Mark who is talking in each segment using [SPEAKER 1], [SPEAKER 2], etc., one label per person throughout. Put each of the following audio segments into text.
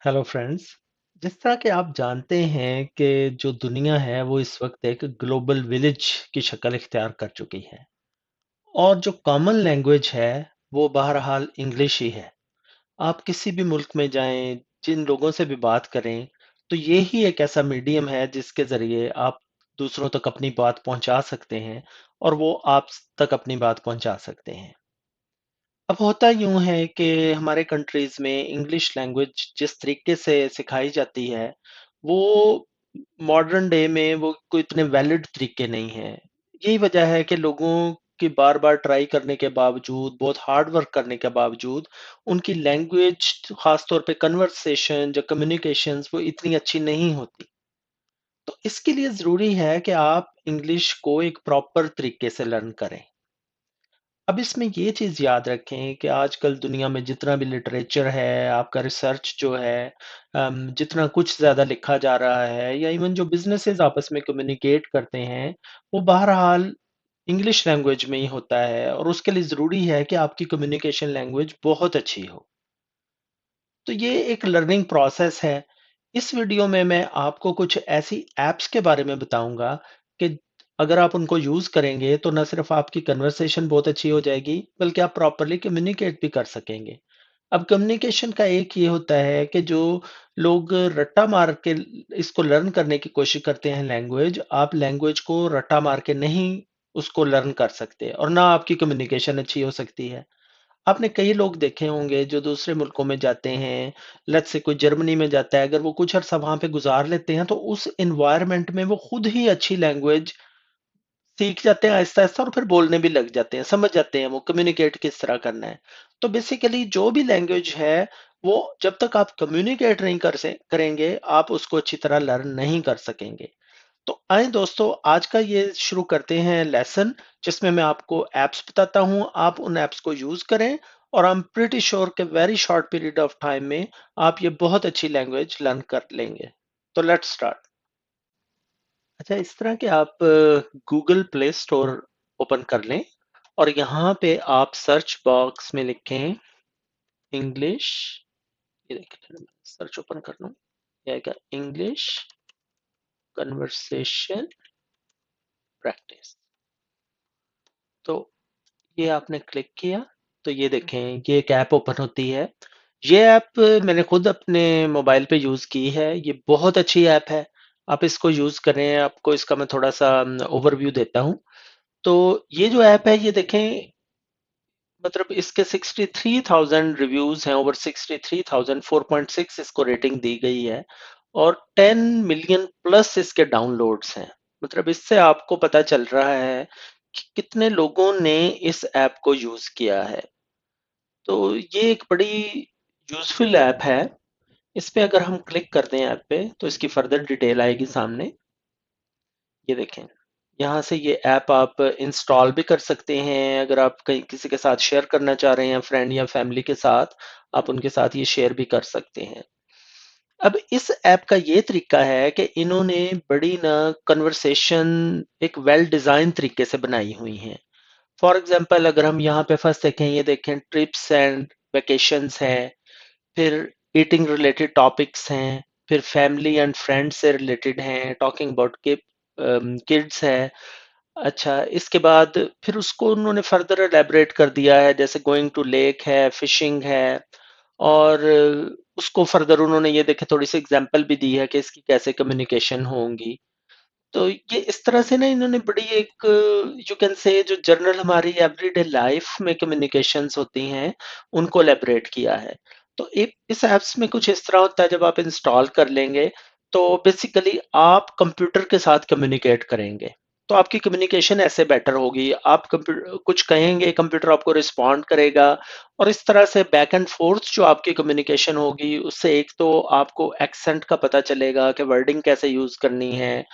[SPEAKER 1] Hello friends. जिस तरह के आप जानते हैं कि जो दुनिया है वो इस वक्त एक ग्लोबल विलेज की शक्ल इख्तियार कर चुकी है और जो कॉमन लैंग्वेज है वो बहरहाल इंग्लिश ही है। आप किसी भी मुल्क में जाएं, जिन लोगों से भी बात करें, तो ये ही एक ऐसा मीडियम है जिसके ज़रिए आप दूसरों तक अपनी बात पहुंचा सकते हैं और वो आप तक अपनी बात पहुंचा सकते हैं। अब होता यूं है कि हमारे कंट्रीज में इंग्लिश लैंग्वेज जिस तरीके से सिखाई जाती है वो मॉडर्न डे में वो कोई इतने वैलिड तरीके नहीं है। यही वजह है कि लोगों की बार बार ट्राई करने के बावजूद, बहुत हार्ड वर्क करने के बावजूद, उनकी लैंग्वेज, खास तौर पे कन्वर्सेशन जो कम्युनिकेशंस, वो इतनी अच्छी नहीं होती। तो इसके लिए जरूरी है कि आप इंग्लिश को एक प्रॉपर तरीके से लर्न करें। अब इसमें ये चीज़ याद रखें कि आजकल दुनिया में जितना भी लिटरेचर है, आपका रिसर्च जो है, जितना कुछ ज़्यादा लिखा जा रहा है या इवन जो बिज़नेसेस आपस में कम्युनिकेट करते हैं, वो बहरहाल इंग्लिश लैंग्वेज में ही होता है और उसके लिए ज़रूरी है कि आपकी कम्युनिकेशन लैंग्वेज बहुत अच्छी हो। तो ये एक लर्निंग प्रोसेस है। इस वीडियो में मैं आपको कुछ ऐसी ऐप्स के बारे में बताऊंगा कि अगर आप उनको यूज़ करेंगे तो ना सिर्फ आपकी कन्वर्सेशन बहुत अच्छी हो जाएगी, बल्कि आप प्रॉपरली कम्युनिकेट भी कर सकेंगे। अब कम्युनिकेशन का एक ये होता है कि जो लोग रट्टा मार के इसको लर्न करने की कोशिश करते हैं लैंग्वेज, आप लैंग्वेज को रट्टा मार के नहीं उसको लर्न कर सकते और ना आपकी कम्युनिकेशन अच्छी हो सकती है। आपने कई लोग देखे होंगे जो दूसरे मुल्कों में जाते हैं, लेट्स से कोई जर्मनी में जाता है, अगर वो कुछ अरसा वहाँ पे गुज़ार लेते हैं, तो उस एनवायरनमेंट में वो खुद ही अच्छी लैंग्वेज सीख जाते हैं आहिस्ता-आहिस्ता और फिर बोलने भी लग जाते हैं, समझ जाते हैं वो कम्युनिकेट किस तरह करना है। तो बेसिकली जो भी लैंग्वेज है, वो जब तक आप कम्युनिकेट नहीं करेंगे, आप उसको अच्छी तरह लर्न नहीं कर सकेंगे। तो आइए दोस्तों, आज का ये शुरू करते हैं लेसन, जिसमें मैं आपको एप्स बताता हूँ। आप उन एप्स को यूज करें और आई एम प्रीटी श्योर कि very short period of time में आप ये बहुत अच्छी लैंग्वेज लर्न कर लेंगे। तो लेट्स स्टार्ट। अच्छा, इस तरह के आप गूगल प्ले स्टोर ओपन कर लें और यहाँ पे आप सर्च बॉक्स में लिखें इंग्लिश। ये देखिए, सर्च ओपन कर लूँ, ये आएगा इंग्लिश कन्वर्सेशन प्रैक्टिस। तो ये आपने क्लिक किया तो ये देखें, ये एक ऐप ओपन होती है। ये ऐप मैंने खुद अपने मोबाइल पे यूज़ की है। ये बहुत अच्छी ऐप है। आप इसको यूज़ करें। आपको इसका मैं थोड़ा सा ओवरव्यू देता हूँ। तो ये जो ऐप है, ये देखें, मतलब इसके 63,000 रिव्यूज हैं, ओवर 63,000, 4.6 इसको रेटिंग दी गई है और 10 मिलियन प्लस इसके डाउनलोड्स हैं। मतलब इससे आपको पता चल रहा है कि कितने लोगों ने इस ऐप को यूज किया है। तो ये एक बड़ी यूजफुल ऐप है। इस पे अगर हम क्लिक करते हैं ऐप पे तो इसकी फर्दर डिटेल आएगी सामने। ये देखें, यहाँ से ये ऐप आप इंस्टॉल भी कर सकते हैं। अगर आप कहीं किसी के साथ शेयर करना चाह रहे हैं, फ्रेंड या फैमिली के साथ, आप उनके साथ ये शेयर भी कर सकते हैं। अब इस ऐप का ये तरीका है कि इन्होंने बड़ी ना कन्वर्सेशन एक वेल डिजाइन तरीके से बनाई हुई हैं। फॉर एग्जांपल, अगर हम यहाँ पे फर्स्ट देखें, ये देखें, ट्रिप्स एंड वेकेशंस हैं, फिर ईटिंग रिलेटेड टॉपिक्स हैं, फिर फैमिली एंड फ्रेंड्स से रिलेटेड हैं, टॉकिंग अबाउट किड्स है। अच्छा, इसके बाद फिर उसको उन्होंने फर्दर एलैबोरेट कर दिया है, जैसे गोइंग टू लेक है, फिशिंग है, और उसको फर्दर उन्होंने ये देखे थोड़ी सी एग्जांपल भी दी है कि इसकी कैसे कम्युनिकेशन होंगी। तो ये इस तरह से ना इन्होंने बड़ी एक, यू कैन से, जो जनरल हमारी एवरीडे लाइफ में कम्युनिकेशंस होती हैं, उनको एलैबोरेट किया है। तो एक इस ऐप्स में कुछ इस तरह होता है, जब आप इंस्टॉल कर लेंगे तो बेसिकली आप कंप्यूटर के साथ कम्युनिकेट करेंगे। तो आपकी कम्युनिकेशन ऐसे बेटर होगी। आप कंप्यूटर कुछ कहेंगे, कंप्यूटर आपको रिस्पॉन्ड करेगा और इस तरह से बैक एंड फोर्थ जो आपकी कम्युनिकेशन होगी, उससे एक तो आपको एक्सेंट का पता चलेगा कि वर्डिंग कैसे यूज करनी है।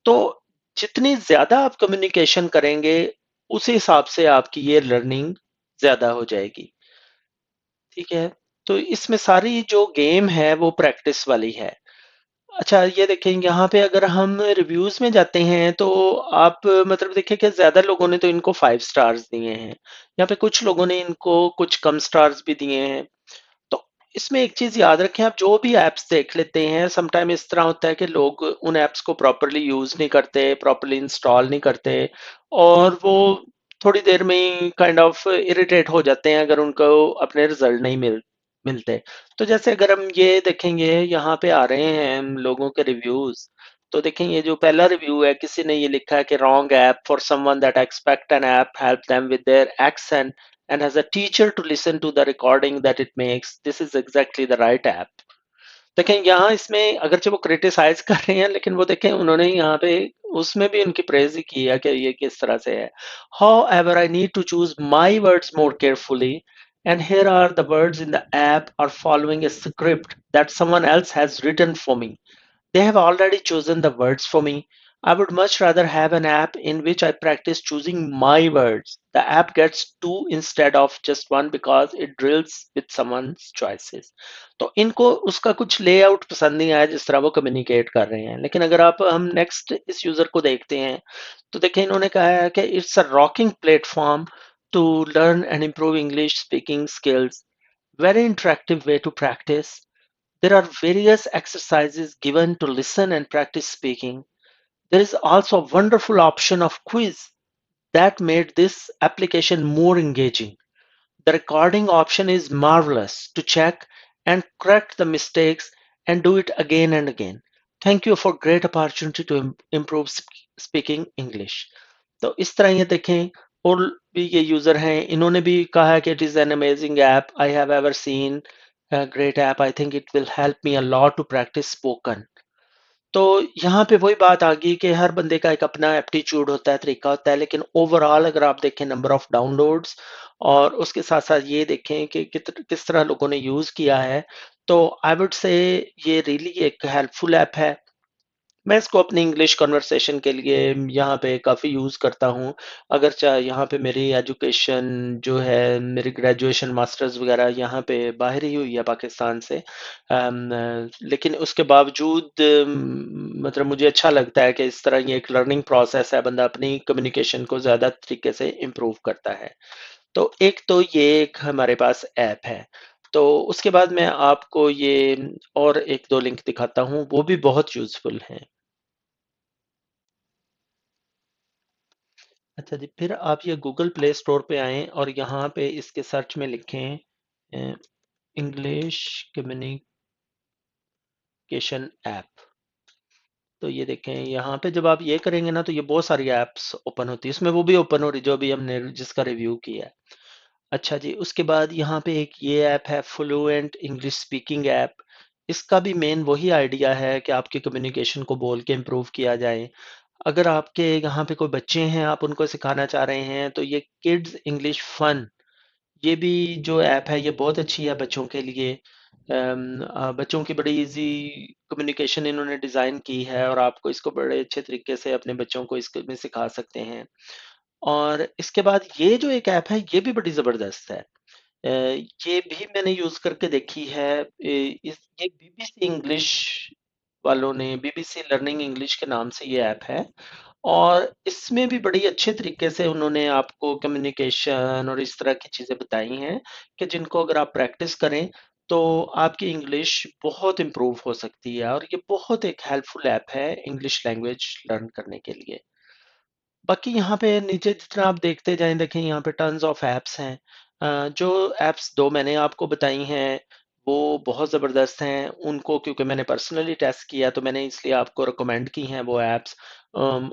[SPEAKER 1] तो जितनी ज़्यादा आप कम्युनिकेशन करेंगे, उस हिसाब से आपकी ये लर्निंग ज़्यादा हो जाएगी। ठीक है? तो इसमें सारी जो गेम है वो प्रैक्टिस वाली है। अच्छा, ये देखें, यहाँ पे अगर हम रिव्यूज़ में जाते हैं तो आप मतलब देखिए कि ज़्यादा लोगों ने तो इनको 5 स्टार्स दिए हैं। यहाँ पे कुछ लोगों ने इनको कुछ कम स्टार्स भी दिए हैं। तो इसमें एक चीज़ याद रखें, आप जो भी ऐप्स देख लेते हैं, सम टाइम इस तरह होता है कि लोग उन ऐप्स को प्रॉपर्ली यूज़ नहीं करते, प्रॉपर्ली इंस्टॉल नहीं करते और वो थोड़ी देर में ही काइंड ऑफ इरिटेट हो जाते हैं अगर उनको अपने रिज़ल्ट नहीं मिलते। तो जैसे अगर हम ये देखेंगे, यहाँ पे आ रहे हैं हम लोगों के रिव्यूज़, तो देखें ये जो पहला रिव्यू है, किसी ने ये लिखा है कि wrong app for someone that expect an app help them with their accent and has a teacher to listen to the recording that it makes, this is exactly the right app. देखें यहाँ इसमें अगरचे वो criticise कर रहे हैं, लेकिन वो देखें उन्होंने यहाँ पे उसमें भी उनकी प्रेज ही की है कि ये किस तरह से है. However, I need to choose my words more carefully, and here are the words in the app are following a script that someone else has written for me. They have already chosen the words for me. I would much rather have an app in which I practice choosing my words. The app gets two instead of just one because it drills with someone's choices. तो इनको उसका कुछ layout पसंद नहीं आया जिस तरह वो कम्युनिकेट कर रहे हैं. लेकिन अगर आप हम नेक्स्ट इस यूजर को देखते हैं, तो देखिए इन्होंने कहा है कि it's a rocking platform to learn and improve English speaking skills. Very interactive way to practice. There are various exercises given to listen and practice speaking. There is also a wonderful option of quiz that made this application more engaging. The recording option is marvelous to check and correct the mistakes and do it again and again. Thank you for great opportunity to improve speaking English. तो इस तरह ये देखें, और भी ये user हैं, इन्होंने भी कहा है कि it is an amazing app, I have ever seen great app, I think it will help me a lot to practice spoken. तो यहाँ पे वही बात आ गई कि हर बंदे का एक अपना एप्टीट्यूड होता है, तरीका होता है, लेकिन ओवरऑल अगर आप देखें नंबर ऑफ डाउनलोड्स और उसके साथ साथ ये देखें कि किस तरह लोगों ने यूज़ किया है, तो आई वुड से ये रियली एक हेल्पफुल ऐप है. मैं इसको अपनी इंग्लिश कन्वर्सेशन के लिए यहाँ पे काफ़ी यूज़ करता हूँ. अगर चाहे यहाँ पे मेरी एजुकेशन जो है, मेरी ग्रेजुएशन मास्टर्स वगैरह यहाँ पे बाहर ही हुई है पाकिस्तान से. लेकिन उसके बावजूद मतलब मुझे अच्छा लगता है कि इस तरह ये एक लर्निंग प्रोसेस है, बंदा अपनी कम्युनिकेशन को ज़्यादा तरीके से इम्प्रूव करता है. तो एक तो ये एक हमारे पास ऐप है. तो उसके बाद मैं आपको ये और 1-2 लिंक दिखाता हूँ, वो भी बहुत यूज़फुल हैं. अच्छा जी, फिर आप ये गूगल प्ले स्टोर पे आएँ और यहाँ पे इसके सर्च में लिखें इंग्लिश कम्युनिकेशन ऐप. तो ये देखें यहाँ पे जब आप ये करेंगे ना, तो ये बहुत सारी ऐप्स ओपन होती है. इसमें वो भी ओपन हो रही जो अभी हमने जिसका रिव्यू किया है. अच्छा जी, उसके बाद यहाँ पे एक ये ऐप है फ्लुएंट इंग्लिश स्पीकिंग ऐप. इसका भी मेन वही आइडिया है कि आपकी कम्युनिकेशन को बोल के इम्प्रूव किया जाए. अगर आपके यहाँ पे कोई बच्चे हैं, आप उनको सिखाना चाह रहे हैं, तो ये किड्स इंग्लिश फन, ये भी जो ऐप है ये बहुत अच्छी है बच्चों के लिए. बच्चों की बड़ी इजी कम्युनिकेशन इन्होंने डिज़ाइन की है और आपको इसको बड़े अच्छे तरीके से अपने बच्चों को इसमें सिखा सकते हैं. और इसके बाद ये जो एक ऐप है ये भी बड़ी ज़बरदस्त है. अ, ये भी मैंने यूज़ करके देखी है. ये बीबीसी इंग्लिश वालों ने, बीबीसी लर्निंग इंग्लिश के नाम से ये ऐप है. और इसमें भी बड़ी अच्छे तरीके से उन्होंने आपको कम्युनिकेशन और इस तरह की चीज़ें बताई हैं कि जिनको अगर आप प्रैक्टिस करें, तो आपकी इंग्लिश बहुत इम्प्रूव हो सकती है. और ये बहुत एक हेल्पफुल ऐप है इंग्लिश लैंग्वेज लर्न करने के लिए. बाकी यहाँ पे नीचे जितना आप देखते जाएँ, देखें यहाँ पे टन्स ऑफ ऐप्स हैं. जो ऐप्स 2 मैंने आपको बताई हैं, वो बहुत ज़बरदस्त हैं. उनको क्योंकि मैंने पर्सनली टेस्ट किया, तो मैंने इसलिए आपको रिकमेंड की हैं वो ऐप्स.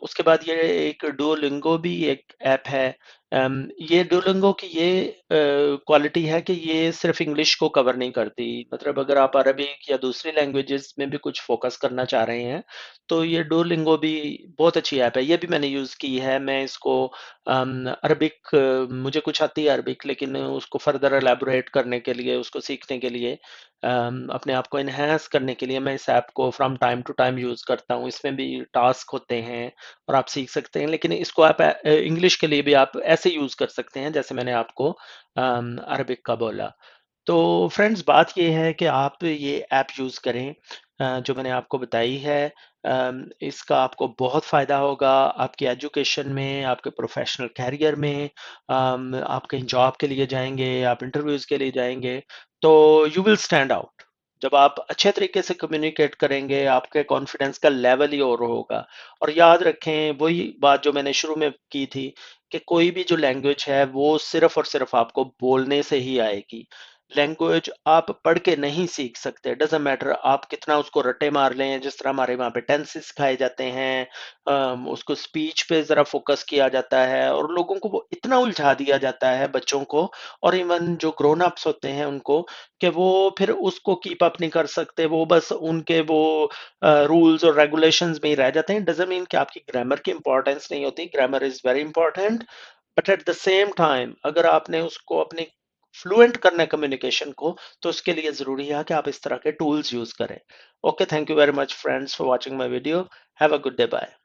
[SPEAKER 1] उसके बाद ये एक डुओलिंगो भी एक ऐप है. ये डुओलिंगो की ये क्वालिटी है कि ये सिर्फ़ इंग्लिश को कवर नहीं करती. मतलब अगर आप अरबिक या दूसरी लैंग्वेजेज़ में भी कुछ फ़ोकस करना चाह रहे हैं, तो ये डुओलिंगो भी बहुत अच्छी ऐप है. ये भी मैंने यूज़ की है. मैं इसको अरबिक, मुझे कुछ आती है अरबिक, लेकिन उसको फर्दर एलैबोरेट करने के लिए, उसको सीखने के लिए, अपने आप को एनहांस करने के लिए मैं इस ऐप को from time to time use करता हूँ. इसमें भी टास्क होते हैं और आप सीख सकते हैं, लेकिन इसको आप इंग्लिश के लिए भी आप ऐसे यूज़ कर सकते हैं जैसे मैंने आपको अरबिक का बोला. तो फ्रेंड्स बात ये है कि आप ये ऐप यूज़ करें जो मैंने आपको बताई है. इसका आपको बहुत फ़ायदा होगा आपकी एजुकेशन में, आपके प्रोफ़ेशनल करियर में। आप कहीं जॉब के लिए जाएँगे, आप इंटरव्यूज़ के लिए जाएँगे, तो यू विल स्टैंड आउट। जब आप अच्छे तरीके से कम्युनिकेट करेंगे, आपके कॉन्फिडेंस का लेवल ही और होगा। और याद रखें, वही बात जो मैंने शुरू में की थी कि कोई भी जो लैंग्वेज है, वो सिर्फ़ और सिर्फ़ आपको बोलने से ही आएगी। लैंग्वेज आप पढ़ के नहीं सीख सकते, डज़न्ट मैटर आप कितना उसको रट्टे मार लें, जिस तरह हमारे वहाँ पे टेंसेस सिखाए जाते हैं, उसको स्पीच पे ज़रा फ़ोकस किया जाता है और लोगों को वो इतना उलझा दिया जाता है, बच्चों को और इवन जो ग्रोन अप्स होते हैं उनको, कि वो फिर उसको कीप अप नहीं कर सकते, वो बस उनके वो रूल्स और रेगुलेशंस में ही रह जाते हैं। डज़न्ट मीन कि आपकी ग्रामर की इम्पोर्टेंस नहीं होती, grammar is very important, but at the same time अगर आपने उसको अपनी फ्लुएंट करना है कम्युनिकेशन को, तो उसके लिए ज़रूरी है कि आप इस तरह के टूल्स यूज़ करें। Okay, thank you very much friends for watching my video. Have a good day, bye.